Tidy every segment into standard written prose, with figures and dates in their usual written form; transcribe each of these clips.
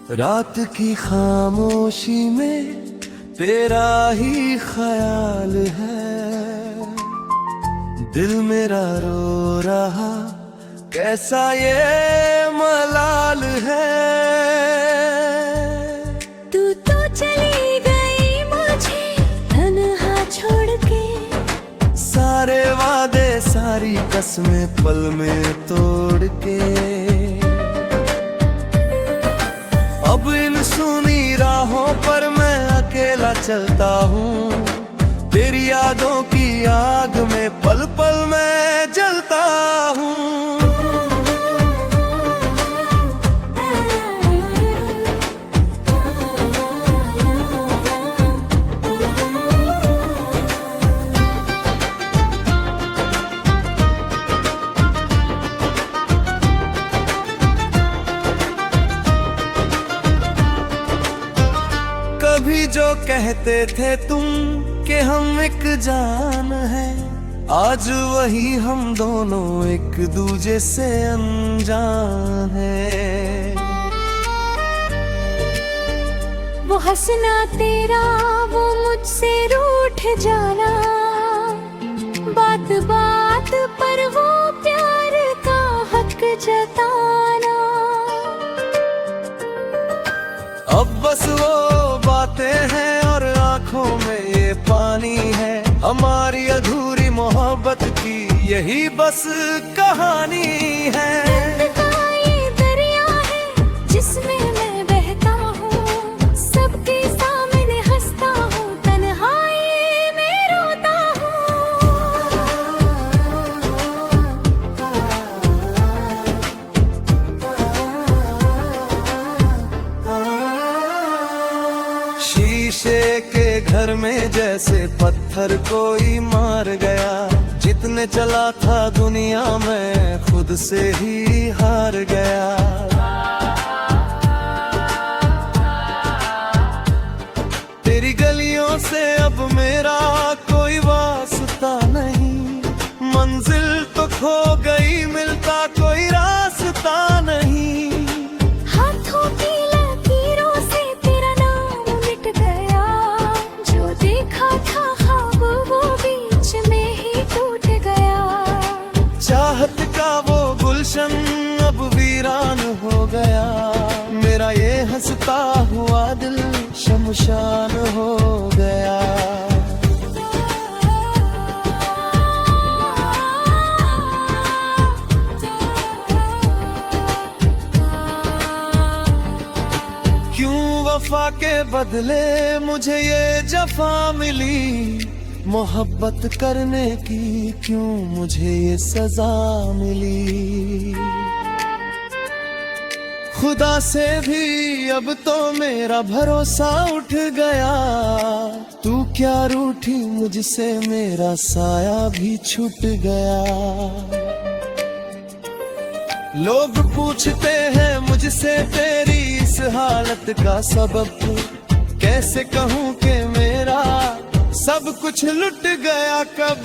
रात की खामोशी में तेरा ही ख्याल है। दिल मेरा रो रहा कैसा ये मलाल है। तू तो चली गई मुझे तन्हा छोड़ के। सारे वादे सारी कसमें पल में तोड़ के। अब इन सुनी राहों पर मैं अकेला चलता हूँ। तेरी यादों की आग में पल पल मैं जलता हूँ। कभी जो कहते थे तुम कि हम एक जान है, आज वही हम दोनों एक दूजे से अनजान है। वो हंसना तेरा वो मुझसे रूठ जाना, बात बात पर वो प्यार का हक जताना। अब बस वो बातें हैं और आंखों में ये पानी है। हमारी अधूरी मोहब्बत की यही बस कहानी है। दर्द का ये दरिया है जिसमें मैं बहता हूँ, सबके सामने हंसता हूँ, तन्हाई में रोता हूँ। शीशे के घर में जैसे पत्थर कोई मार गया। जितने चला था दुनिया में खुद से ही हार गया। तेरी गलियों से अब मेरा कोई वास्ता नहीं। मंजिल तो खो गई मिलता कोई रास्ता नहीं। हाथों की लकीरों से तेरा नाम मिट गया, जो देखा था ख्वाब वो बीच में ही टूट गया। चाहत का वो गुलशन अब वीरान हो गया। मेरा ये हंसता हुआ दिल शमशान हो गया। क्यों वफा के बदले मुझे ये जफा मिली। मोहब्बत करने की क्यों मुझे ये सजा मिली। खुदा से भी अब तो मेरा भरोसा उठ गया। तू क्या रूठी मुझसे मेरा साया भी छूट गया। लोग पूछते हैं मुझसे तेरी इस हालत का सबब। कैसे कहूँ कि मेरा सब कुछ लुट गया कब।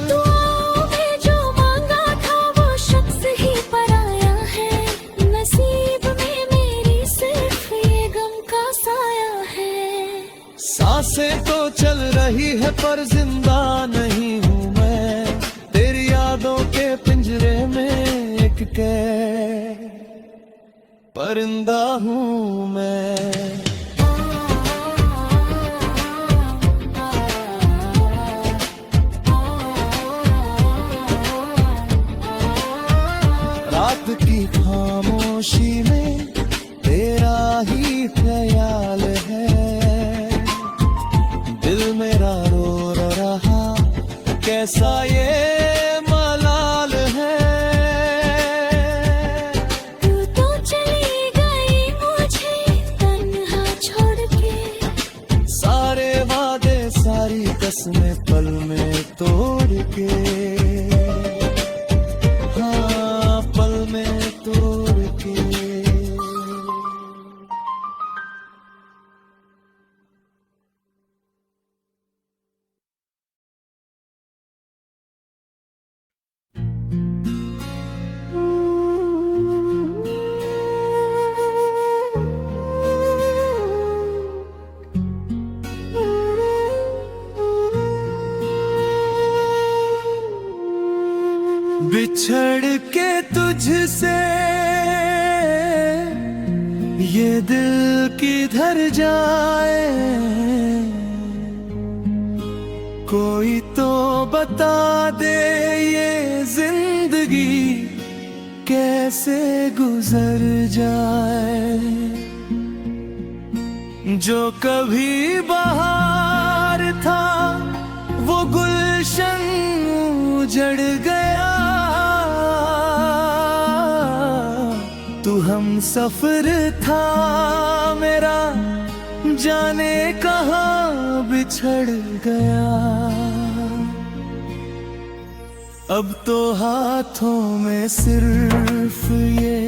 दुआओं जो मांगा था वो शख्स ही पराया है। नसीब में मेरी सिर्फ ये गम का साया है। सांसें तो चल रही है पर जिंदा नहीं हूँ मैं। तेरी यादों के पिंजरे में एक कैद परिंदा हूँ मैं। रात की खामोशी में तेरा ही ख्याल है। दिल मेरा रो रहा कैसा ये मलाल है। तू तो चली गई मुझे तन्हा छोड़ के। सारे वादे सारी कसमें पल में तोड़ के। बिछड़ के तुझसे ये दिल किधर जाए, कोई तो बता दे ये जिंदगी कैसे गुजर जाए। जो कभी बहार था वो गुलशन उजड़ गया, तू हम सफर था मेरा जाने कहाँ बिछड़ गया। अब तो हाथों में सिर्फ ये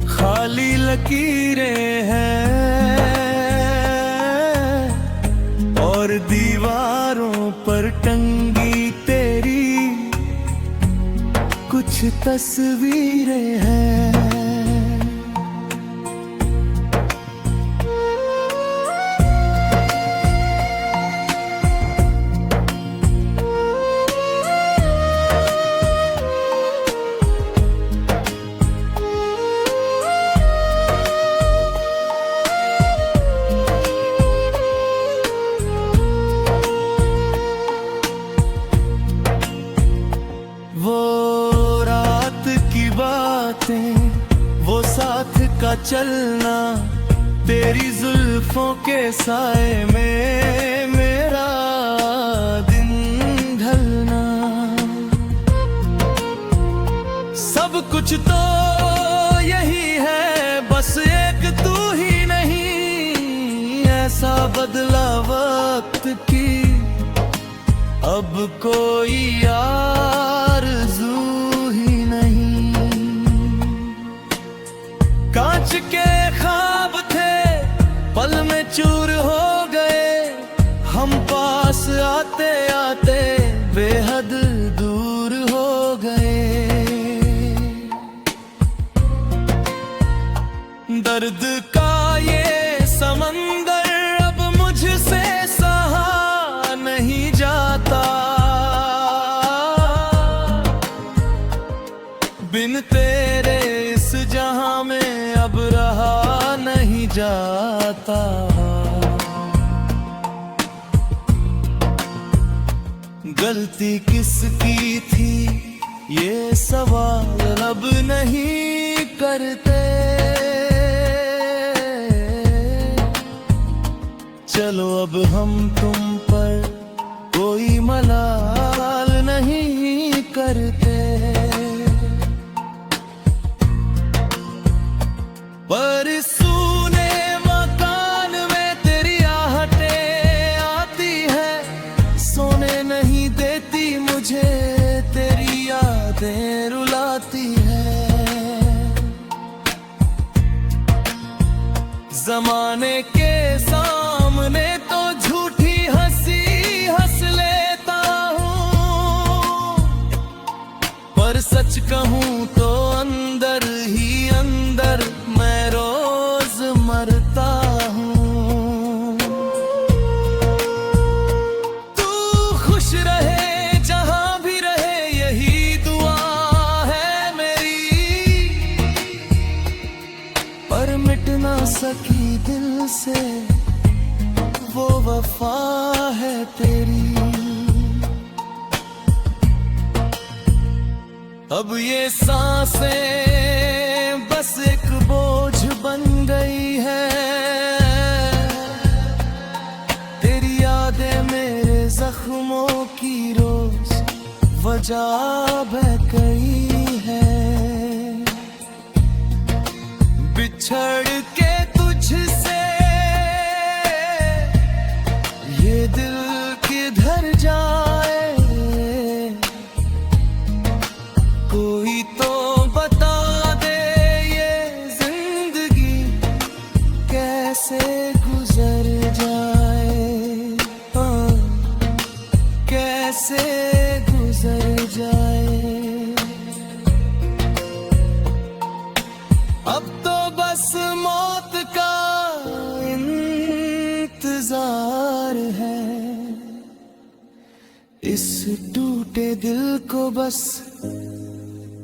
खाली लकीरें हैं और दीवारों पर टंगी तेरी कुछ तस्वीरें हैं। वो साथ का चलना, तेरी जुल्फों के साए में मेरा दिन ढलना, सब कुछ तो यही है बस एक तू ही नहीं। ऐसा बदला वक्त की अब कोई आरज़ू ही नहीं। कांच के ख्वाब थे पल में चूर हो गए, हम पास आते आते बेहद दूर हो गए। दर्द का ये समंदर अब मुझसे सहा नहीं जाता, बिन तेरे इस जहां में अब रहा नहीं जाता। गलती किसकी थी ये सवाल अब नहीं करते, चलो अब हम तुम पर कोई मलाल नहीं करते। पर सूने मकान में तेरी आहटें आती है, सोने नहीं देती मुझे तेरी यादें रुलाती है। जमाने के सामने तो झूठी हंसी हंस लेता हूँ, पर सच कहूँ तो अंदर ही अंदर मैं रोज मरता हूँ। तू खुश रहे जहां भी रहे यही दुआ है मेरी, पर मिट ना सकी दिल से वो वफा है तेरी। अब ये सांसें बस एक बोझ बन गई है, तेरी यादें मेरे जख्मों की रोज वजह बह गई है। बिछड़ के तुझसे ये दिल किधर जाए, कोई तो बता दे ये जिंदगी कैसे गुजर जाए, कैसे गुजर जाए। अब तो बस मौत का इंतजार है, इस टूटे दिल को बस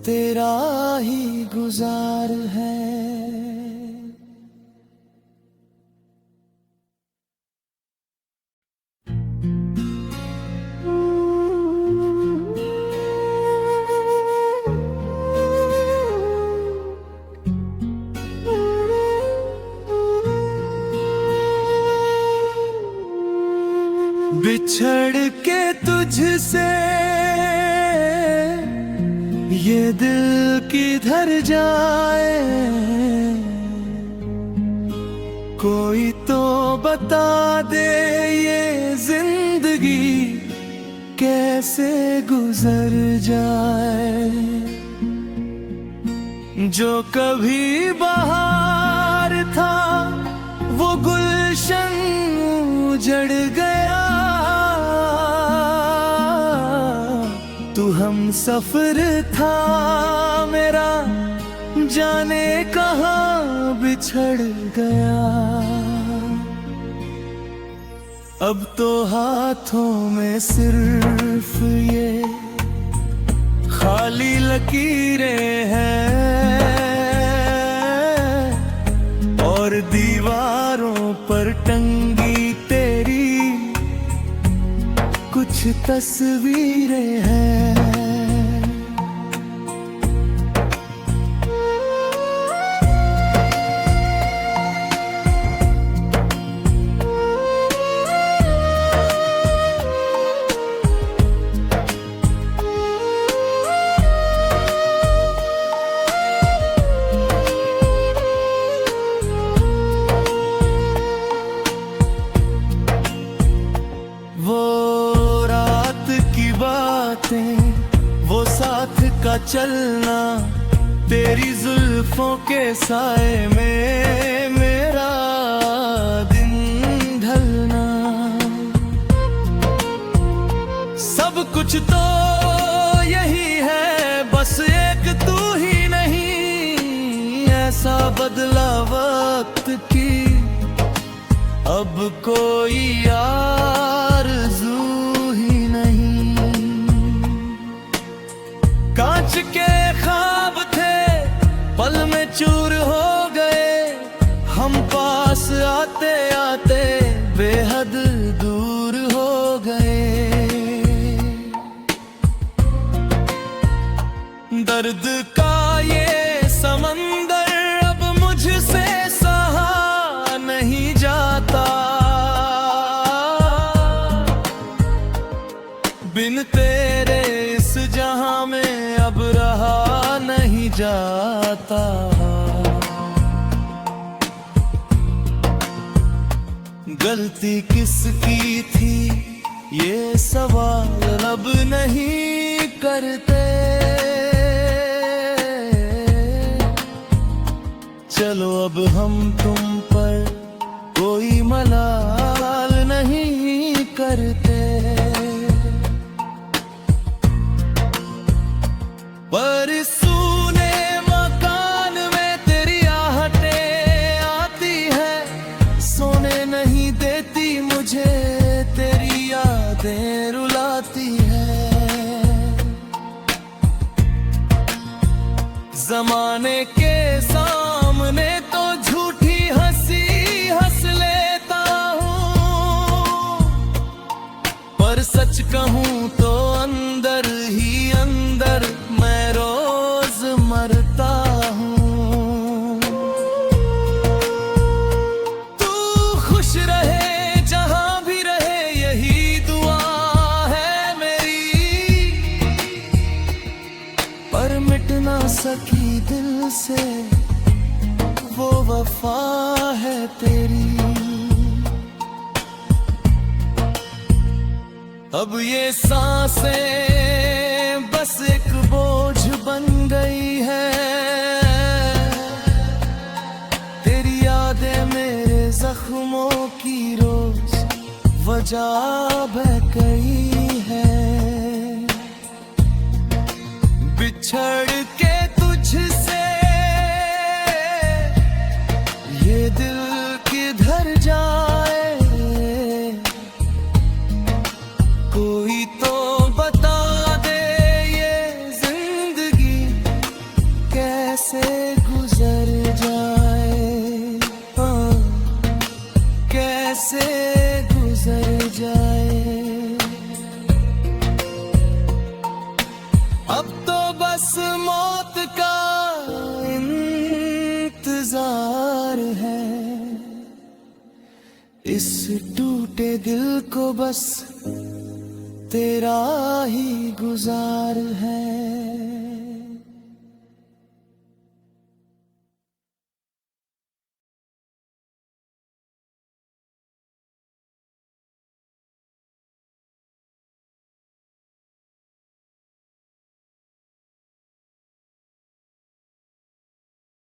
तेरा ही गुजार है। बिछड़ के तुझसे ये दिल किधर जाए, कोई तो बता दे ये जिंदगी कैसे गुजर जाए। जो कभी बहार था वो गुलशन उजड़ गया, तू हम सफर था मेरा जाने कहाँ बिछड़ गया। अब तो हाथों में सिर्फ ये खाली लकीरें हैं और दीवारों पर टंगी तेरी कुछ तस्वीरें हैं। वो साथ का चलना, तेरी जुल्फों के साए में मेरा दिन ढलना, सब कुछ तो यही है बस एक तू ही नहीं। ऐसा बदला वक्त की अब कोई आरज़ू ही नहीं। कांच के ख्वाब थे पल में चूर हो गए, हम पास आते आते बेहद दूर हो गए। दर्द का ये समंदर अब मुझसे सहा नहीं जाता, बिन तेरे इस जहां में अब रहा नहीं जाता। गलती किसकी थी ये सवाल अब नहीं करते, चलो अब हम तुम पर कोई मलाल नहीं करते। पर सूने मकान में तेरी आहटें आती है, सोने नहीं देती मुझे तेरी यादें रुलाती है। जमाने के सामने तो झूठी हंसी हंस लेता हूँ, पर सच कहूँ तो अंदर ही अंदर मैं रोज मरता हूँ। तू खुश रहे जहां भी रहे यही दुआ है मेरी, पर मिट ना सकी दिल से वो वफा है तेरी। अब ये सांसें बस एक बोझ बन गई है, तेरी यादें मेरे जख्मों की रोज वजह बह गई है। बिछड़ के तुझसे ये दिल किधर जाए, कोई तो बता दे ये इस टूटे दिल को बस तेरा ही गुजार है।